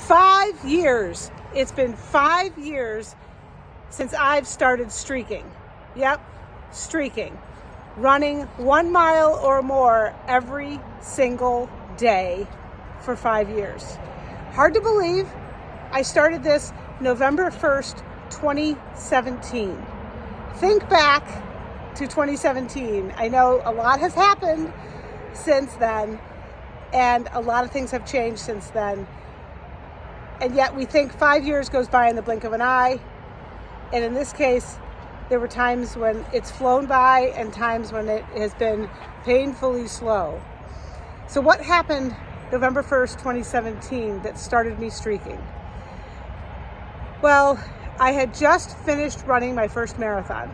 5 years. It's been 5 years since I've started streaking. Yep, streaking. Running 1 mile or more every single day for 5 years. Hard to believe. I started this November 1st, 2017. Think back to 2017. I know a lot has happened since then, and a lot of things have changed since then. And yet we think 5 years goes by in the blink of an eye. And in this case, there were times when it's flown by and times when it has been painfully slow. So what happened November 1st, 2017 that started me streaking? Well, I had just finished running my first marathon,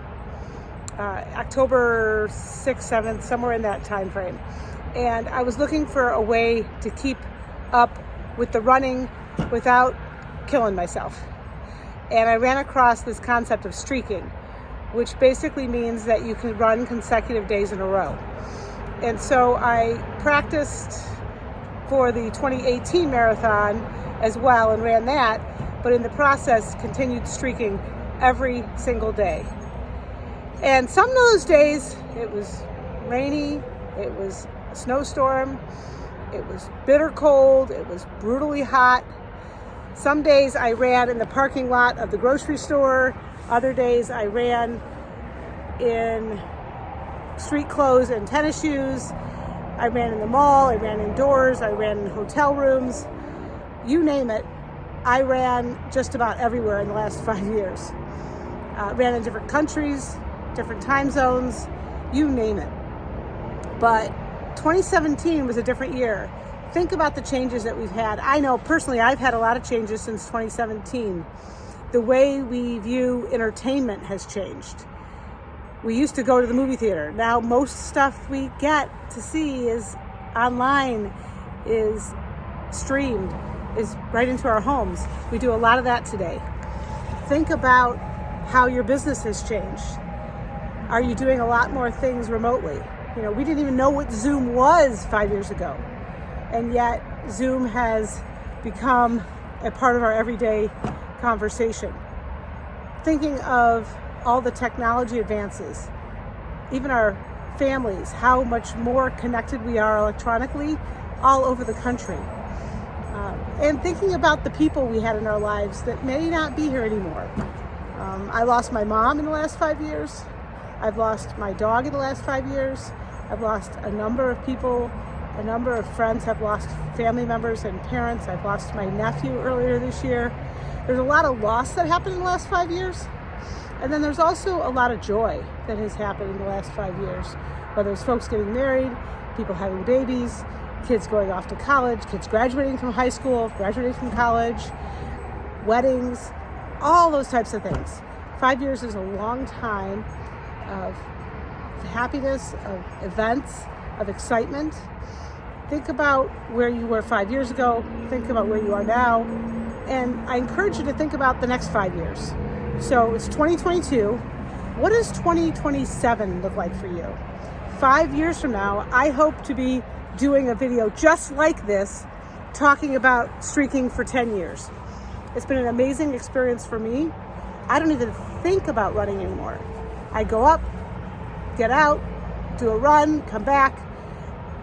October 6th, 7th, somewhere in that time frame. And I was looking for a way to keep up with the running without killing myself. And I ran across this concept of streaking, which basically means that you can run consecutive days in a row. And so I practiced for the 2018 marathon as well and ran that, but in the process continued streaking every single day. And some of those days it was rainy, it was a snowstorm, it was bitter cold, it was brutally hot. Some days I ran in the parking lot of the grocery store. Other days I ran in street clothes and tennis shoes. I ran in the mall, I ran indoors, I ran in hotel rooms. You name it, I ran just about everywhere in the last 5 years. Ran in different countries, different time zones, you name it. But 2017 was a different year. Think about the changes that we've had. I know personally I've had a lot of changes since 2017. The way we view entertainment has changed. We used to go to the movie theater. Now most stuff we get to see is online, is streamed, is right into our homes. We do a lot of that today. Think about how your business has changed. Are you doing a lot more things remotely? We didn't even know what Zoom was 5 years ago. And yet Zoom has become a part of our everyday conversation. Thinking of all the technology advances, even our families, how much more connected we are electronically all over the country. And thinking about the people we had in our lives that may not be here anymore. I lost my mom in the last 5 years. I've lost my dog in the last 5 years. I've lost a number of people. A number of friends have lost family members and parents. I've lost my nephew earlier this year. There's a lot of loss that happened in the last 5 years. And then there's also a lot of joy that has happened in the last 5 years. Whether it's folks getting married, people having babies, kids going off to college, kids graduating from high school, graduating from college, weddings, all those types of things. 5 years is a long time of happiness, of events, of excitement. Think about where you were 5 years ago. Think about where you are now. And I encourage you to think about the next 5 years. So it's 2022. What does 2027 look like for you? 5 years from now, I hope to be doing a video just like this, talking about streaking for 10 years. It's been an amazing experience for me. I don't even think about running anymore. I go up, get out, do a run, come back.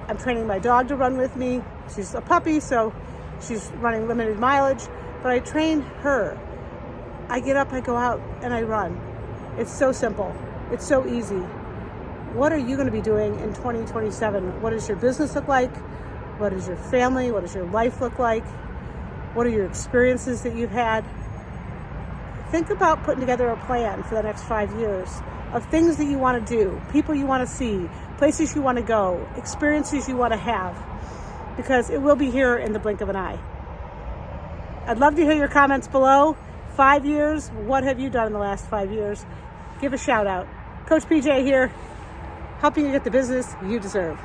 I'm training my dog to run with me. She's a puppy, so she's running limited mileage, but I train her. I get up, I go out, and I run. It's so simple. It's so easy. What are you going to be doing in 2027? What does your business look like? What is your family? What does your life look like? What are your experiences that you've had? Think about putting together a plan for the next 5 years of things that you want to do, people you want to see, places you want to go, experiences you want to have, because it will be here in the blink of an eye. I'd love to hear your comments below. 5 years, what have you done in the last 5 years? Give a shout out. Coach PJ here, helping you get the business you deserve.